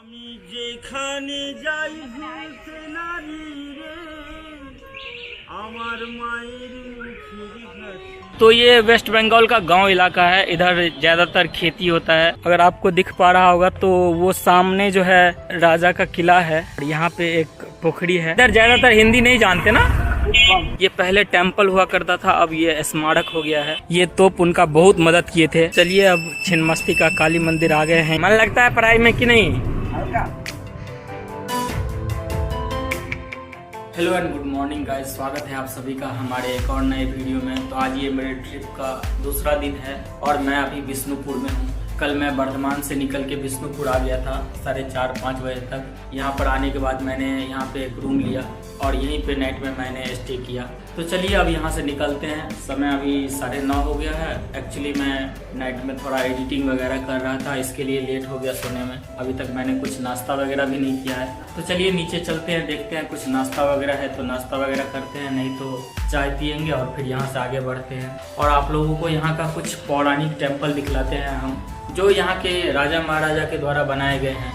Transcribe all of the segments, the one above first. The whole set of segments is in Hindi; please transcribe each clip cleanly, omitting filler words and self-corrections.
আমি যেখানে যাই ভুলতে নারী রে আমার মায়ের মুখের হাসি। तो ये वेस्ट बंगाल का गांव इलाका है। इधर ज्यादातर खेती होता है। अगर आपको दिख पा रहा होगा तो वो सामने जो है राजा का किला है। यहाँ पे एक पोखरी है। इधर ज्यादातर हिंदी नहीं जानते ना। ये पहले टेम्पल हुआ करता था, अब ये स्मारक हो गया है। ये तोप उनका बहुत मदद किए थे। चलिए अब छिन्नमस्ती का काली मंदिर आ गए हैं। मन लगता है पढ़ाई में कि नहीं? Hello and good morning guys, स्वागत है आप सभी का हमारे एक और नए वीडियो में। तो आज ये मेरे ट्रिप का दूसरा दिन है और मैं अभी बिष्णुपुर में हूँ। कल मैं बर्धमान से निकल के बिष्णुपुर आ गया था 4:30-5 बजे तक। यहाँ पर आने के बाद मैंने यहाँ पे एक रूम लिया और यहीं पे नाइट में मैंने स्टे किया। तो चलिए अब यहाँ से निकलते हैं। समय अभी 9:30 हो गया है। एक्चुअली मैं नाइट में थोड़ा एडिटिंग वगैरह कर रहा था, इसके लिए लेट हो गया सोने में। अभी तक मैंने कुछ नाश्ता वगैरह भी नहीं किया है। तो चलिए नीचे चलते हैं, देखते हैं कुछ नाश्ता वगैरह है तो नाश्ता वगैरह करते हैं, नहीं तो चाय पियेंगे और फिर यहाँ से आगे बढ़ते हैं। और आप लोगों को यहाँ का कुछ पौराणिक टेम्पल दिखलाते हैं हम, जो यहाँ के राजा महाराजा के द्वारा बनाए गए हैं।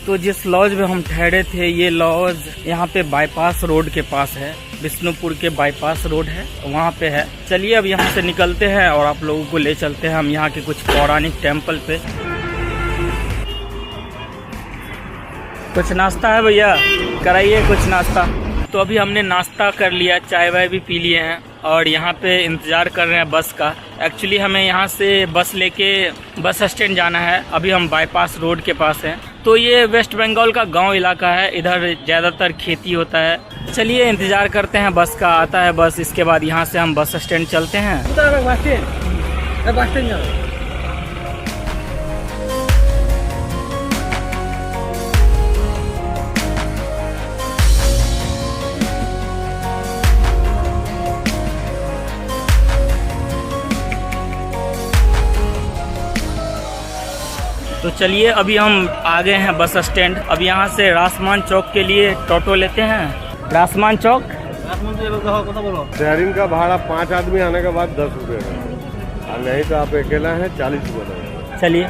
तो जिस लॉज में हम ठहरे थे, ये लॉज यहाँ पे बाईपास रोड के पास है। बिष्णुपुर के बाईपास रोड है, वहाँ पे है। चलिए अब यहाँ से निकलते हैं और आप लोगों को ले चलते हैं हम यहाँ के कुछ पौराणिक टेम्पल पे। कुछ नाश्ता है भैया, कराइए कुछ नाश्ता। तो अभी हमने नाश्ता कर लिया, चाय वाय भी पी लिए हैं और यहाँ पे इंतज़ार कर रहे हैं बस का। एक्चुअली हमें यहाँ से बस लेके बस स्टैंड जाना है। अभी हम बाईपास रोड के पास हैं। तो ये वेस्ट बंगाल का गांव इलाका है। इधर ज़्यादातर खेती होता है। चलिए इंतज़ार करते हैं बस का, आता है बस। इसके बाद यहाँ से हम बस स्टैंड चलते हैं। तो चलिए अभी हम आ गए हैं बस स्टैंड। अब यहाँ से रासमान चौक के लिए टोटो लेते हैं। रासमान चौक शेयरिंग का भाड़ा 5 आदमी आने के बाद 10 रुपये का, और नहीं तो आप अकेला है 40 रुपये लगेगा। चलिए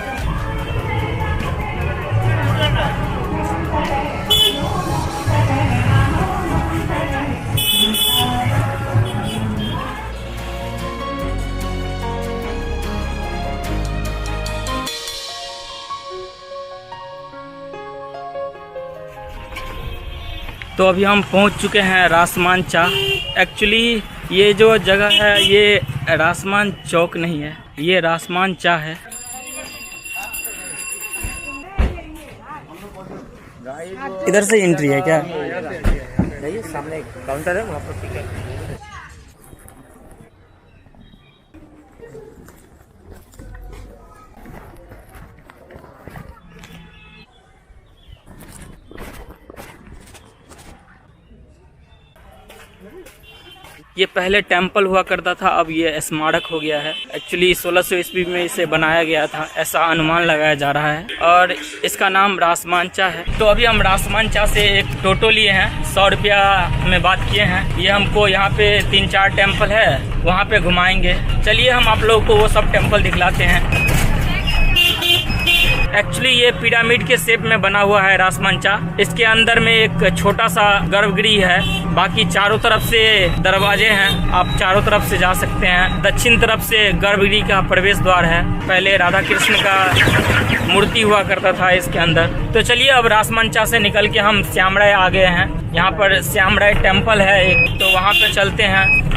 तो अभी हम पहुंच चुके हैं रासमान चा। एक्चुअली ये जो जगह है ये रासमान चौक नहीं है, ये रासमान चा है। इधर से एंट्री है क्या? नहीं, सामने काउंटर है, वहाँ पर टिकट। ये पहले टेम्पल हुआ करता था, अब ये स्मारक हो गया है। एक्चुअली 1600 ईस्वी में इसे बनाया गया था, ऐसा अनुमान लगाया जा रहा है। और इसका नाम रासमान चा है। तो अभी हम रासमान चा से एक टोटो लिए हैं, 100 रुपया में बात किए हैं। ये हमको यहाँ पे 3-4 टेम्पल है, वहाँ पे घुमाएंगे। चलिए हम आप लोगों को वो सब टेम्पल दिखलाते हैं। एक्चुअली ये पिरामिड के शेप में बना हुआ है रासमान चा। इसके अंदर में एक छोटा सा गर्भगृह है, बाकी चारों तरफ से दरवाजे हैं, आप चारों तरफ से जा सकते हैं। दक्षिण तरफ से गर्भगृह का प्रवेश द्वार है। पहले राधा कृष्ण का मूर्ति हुआ करता था इसके अंदर। तो चलिए अब रासमान चा से निकल के हम श्यामराय आ गए हैं। यहाँ पर श्यामराय टेम्पल है एक, तो वहाँ पे चलते हैं।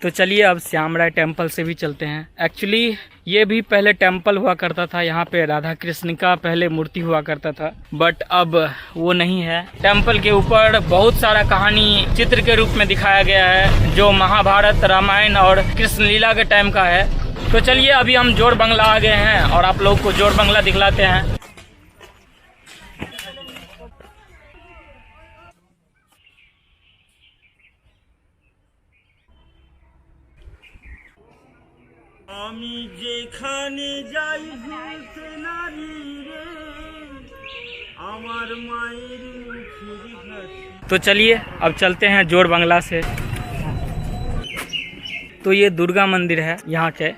तो चलिए अब श्यामराय टेम्पल से भी चलते हैं। एक्चुअली ये भी पहले टेम्पल हुआ करता था, यहाँ पे राधा कृष्ण का पहले मूर्ति हुआ करता था, बट अब वो नहीं है। टेम्पल के ऊपर बहुत सारा कहानी चित्र के रूप में दिखाया गया है, जो महाभारत, रामायण और कृष्ण लीला के टाइम का है। तो चलिए अभी हम जोड़ बंगला आ गए हैं और आप लोग को जोड़ बंगला दिखलाते हैं। तो चलिए अब चलते हैं जोड़ बंगला से। तो ये दुर्गा मंदिर है यहाँ के।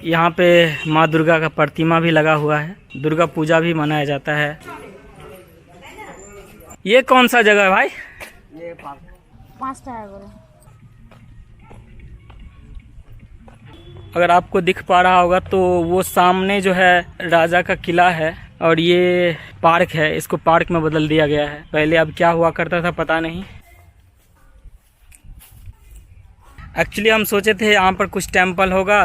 यहाँ पे माँ दुर्गा का प्रतिमा भी लगा हुआ है। दुर्गा पूजा भी मनाया जाता है। ये कौन सा जगह है भाई? ये 5टा है बोले। अगर आपको दिख पा रहा होगा तो वो सामने जो है राजा का किला है और ये पार्क है। इसको पार्क में बदल दिया गया है। पहले अब क्या हुआ करता था पता नहीं। एक्चुअली हम सोचे थे यहाँ पर कुछ टेम्पल होगा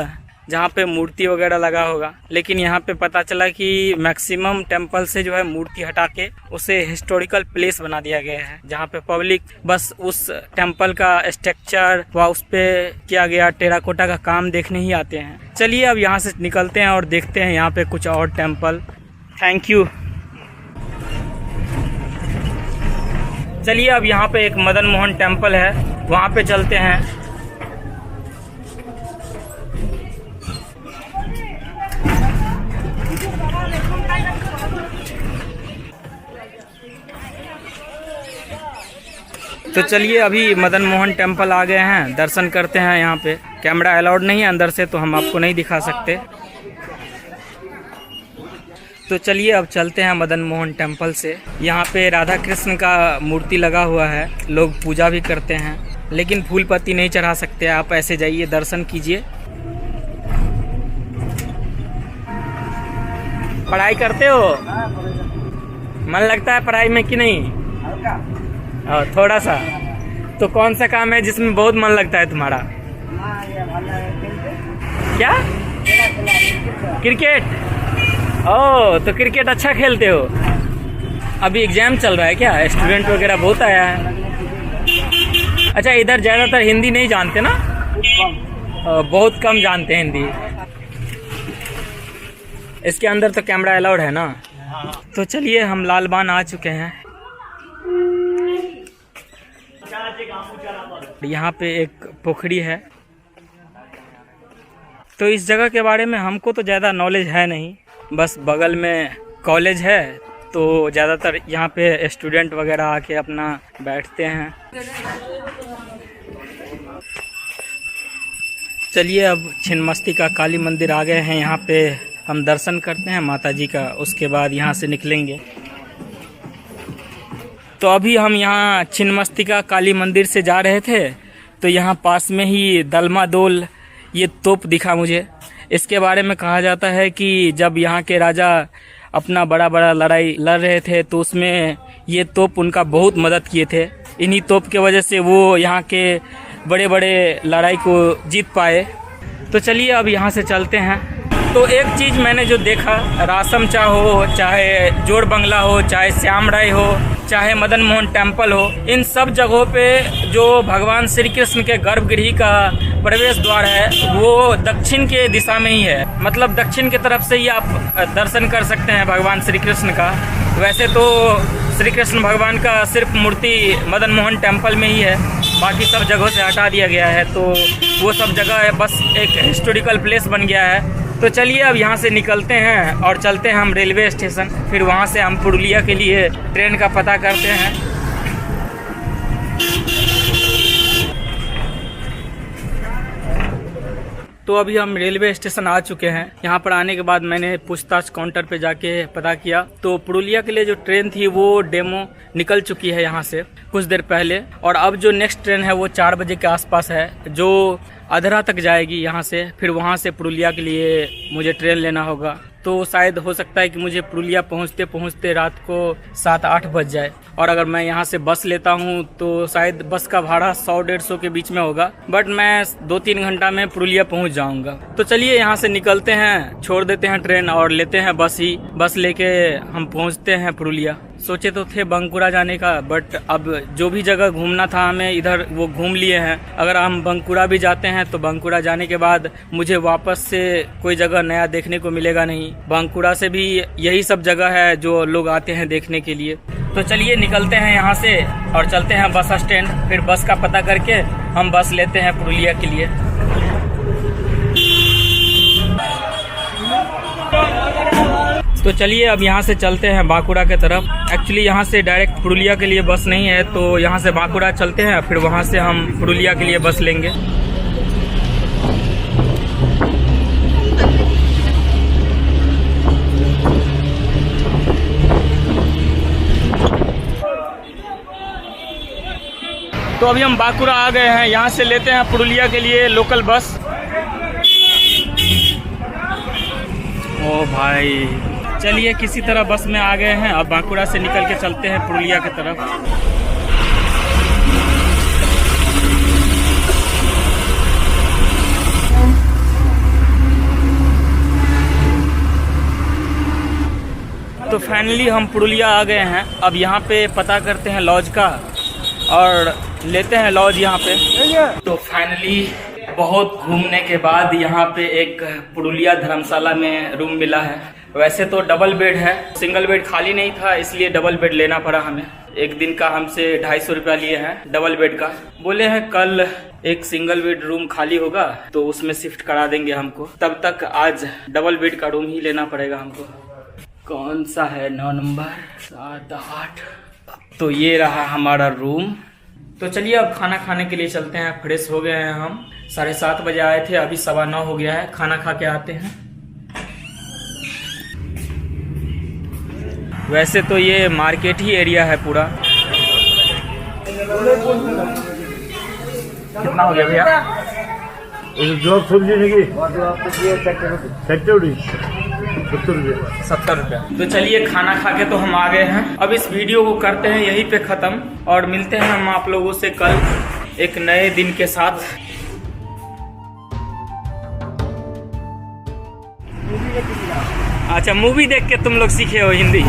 जहाँ पे मूर्ति वगैरह लगा होगा, लेकिन यहाँ पे पता चला कि मैक्सिमम टेम्पल से जो है मूर्ति हटा के उसे हिस्टोरिकल प्लेस बना दिया गया है, जहाँ पे पब्लिक बस उस टेम्पल का स्ट्रक्चर व उस पे किया गया टेराकोटा का काम देखने ही आते हैं। चलिए अब यहाँ से निकलते हैं और देखते हैं यहाँ पे कुछ और टेम्पल। Thank you. चलिए अब यहाँ पे एक मदन मोहन टेम्पल है, वहाँ पे चलते हैं। तो चलिए अभी मदन मोहन टेम्पल आ गए हैं, दर्शन करते हैं। यहाँ पे कैमरा अलाउड नहीं है अंदर से, तो हम आपको नहीं दिखा सकते। तो चलिए अब चलते हैं मदन मोहन टेम्पल से। यहाँ पे राधा कृष्ण का मूर्ति लगा हुआ है, लोग पूजा भी करते हैं, लेकिन फूल पत्ती नहीं चढ़ा सकते। आप ऐसे जाइए, दर्शन कीजिए। पढ़ाई करते हो? मन लगता है पढ़ाई में कि नहीं? थोड़ा सा। तो कौन सा काम है जिसमें बहुत मन लगता है तुम्हारा? क्या? क्रिकेट। ओह, तो क्रिकेट अच्छा खेलते हो। अभी एग्जाम चल रहा है क्या? स्टूडेंट वगैरह बहुत आया है। अच्छा, इधर ज़्यादातर हिंदी नहीं जानते ना? बहुत कम जानते हैं हिंदी। इसके अंदर तो कैमरा अलाउड है ना? तो चलिए हम लालबान आ चुके हैं। यहाँ पे एक पोखरी है। तो इस जगह के बारे में हमको तो ज़्यादा नॉलेज है नहीं, बस बगल में कॉलेज है तो ज़्यादातर यहाँ पे स्टूडेंट वगैरह आके अपना बैठते हैं। चलिए अब छिन्नमस्तिका काली मंदिर आ गए हैं। यहाँ पे हम दर्शन करते हैं माता जी का, उसके बाद यहाँ से निकलेंगे। तो अभी हम यहाँ छिन्नमस्तिका काली मंदिर से जा रहे थे, तो यहाँ पास में ही दलमा दोल ये तोप दिखा मुझे। इसके बारे में कहा जाता है कि जब यहाँ के राजा अपना बड़ा बड़ा लड़ाई लड़ रहे थे तो उसमें ये तोप उनका बहुत मदद किए थे। इन्हीं तोप के वजह से वो यहाँ के बड़े बड़े लड़ाई को जीत पाए। तो चलिए अब यहाँ से चलते हैं। तो एक चीज़ मैंने जो देखा, रासम चा हो, चाहे जोड़ बंगला हो, चाहे श्याम राय हो, चाहे मदन मोहन टेम्पल हो, इन सब जगहों पे जो भगवान श्री कृष्ण के गर्भगृह का प्रवेश द्वार है वो दक्षिण के दिशा में ही है। मतलब दक्षिण की तरफ से ही आप दर्शन कर सकते हैं भगवान श्री कृष्ण का। वैसे तो श्री कृष्ण भगवान का सिर्फ मूर्ति मदन मोहन टेम्पल में ही है, बाकी सब जगहों से हटा दिया गया है। तो वो सब जगह बस एक हिस्टोरिकल प्लेस बन गया है। तो चलिए अब यहाँ से निकलते हैं और चलते हैं हम रेलवे स्टेशन। फिर वहाँ से हम पुरुलिया के लिए ट्रेन का पता करते हैं। तो अभी हम रेलवे स्टेशन आ चुके हैं। यहाँ पर आने के बाद मैंने पूछताछ काउंटर पे जाके पता किया, तो पुरुलिया के लिए जो ट्रेन थी वो डेमो निकल चुकी है यहाँ से कुछ देर पहले। और अब जो नेक्स्ट ट्रेन है वो 4 बजे के आसपास है, जो अधरा तक जाएगी यहाँ से। फिर वहाँ से पुरुलिया के लिए मुझे ट्रेन लेना होगा। तो शायद हो सकता है कि मुझे पुरुलिया पहुँचते पहुँचते रात को 7-8 बज जाए। और अगर मैं यहाँ से बस लेता हूँ तो शायद बस का भाड़ा 100-150 के बीच में होगा, बट मैं 2-3 घंटा में पुरुलिया पहुँच जाऊँगा। तो चलिए यहाँ से निकलते हैं, छोड़ देते हैं ट्रेन और लेते हैं बस ही। बस लेके हम पहुँचते हैं पुरुलिया। सोचे तो थे बंकुरा जाने का, बट अब जो भी जगह घूमना था हमें इधर वो घूम लिए हैं। अगर हम बंकुरा भी जाते हैं तो बंकुरा जाने के बाद मुझे वापस से कोई जगह नया देखने को मिलेगा नहीं। बंकुरा से भी यही सब जगह है जो लोग आते हैं देखने के लिए। तो चलिए निकलते हैं यहाँ से और चलते हैं बस स्टैंड। फिर बस का पता करके हम बस लेते हैं पुरुलिया के लिए। तो चलिए अब यहाँ से चलते हैं बांकुड़ा के तरफ। एक्चुअली यहाँ से डायरेक्ट पुरुलिया के लिए बस नहीं है, तो यहाँ से बांकुड़ा चलते हैं, फिर वहाँ से हम पुरुलिया के लिए बस लेंगे। तो अभी हम बांकुड़ा आ गए हैं, यहाँ से लेते हैं पुरुलिया के लिए लोकल बस। ओ भाई, चलिए किसी तरह बस में आ गए हैं। अब बांकुड़ा से निकल के चलते हैं पुरुलिया की तरफ। तो फाइनली हम पुरुलिया आ गए हैं। अब यहाँ पे पता करते हैं लॉज का और लेते हैं लॉज यहाँ पे। तो फाइनली बहुत घूमने के बाद यहाँ पे एक पुरुलिया धर्मशाला में रूम मिला है। वैसे तो डबल बेड है, सिंगल बेड खाली नहीं था, इसलिए डबल बेड लेना पड़ा हमें। एक दिन का हमसे 250 रुपया लिए हैं डबल बेड का। बोले हैं कल एक सिंगल बेड रूम खाली होगा तो उसमें शिफ्ट करा देंगे हमको, तब तक आज डबल बेड का रूम ही लेना पड़ेगा हमको। कौन सा है? 9 नंबर 7 8। तो ये रहा हमारा रूम। तो चलिए अब खाना खाने के लिए चलते हैं। फ्रेश हो गए हैं हम, 7:30 बजे आए थे, अभी 9:15 हो गया है। खाना खा के आते हैं। वैसे तो ये मार्केट ही एरिया है पूरा। कितना हो गया भैया? जो सब्जी नहीं 70 रुपया। तो चलिए खाना खा के तो हम आ गए हैं। अब इस वीडियो को करते हैं यहीं पे ख़त्म और मिलते हैं हम आप लोगों से कल एक नए दिन के साथ। अच्छा, मूवी देख के तुम लोग सीखे हो हिंदी?